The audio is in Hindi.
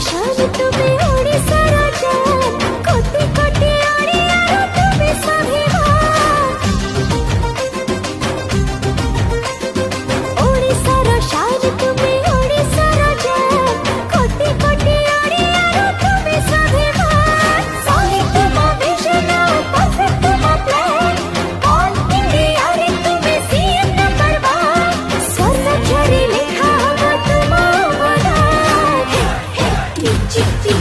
शान तुम्हें ओडिशा राजा कोटि कोटि ओडिया तुम्हें स्वाभिमान ओडिशा शान तुम्हें ओडिशा राजा कोटि कोटि ओडिया तुम्हें स्वाभिमान सॉलिड तुम विजन परफेक्ट तुम प्लान ऑल इंडिया रे तुम्हें सीएम नंबर 1 स्वर्णाक्षरी लिखा होगा तुम बना चिट्ठी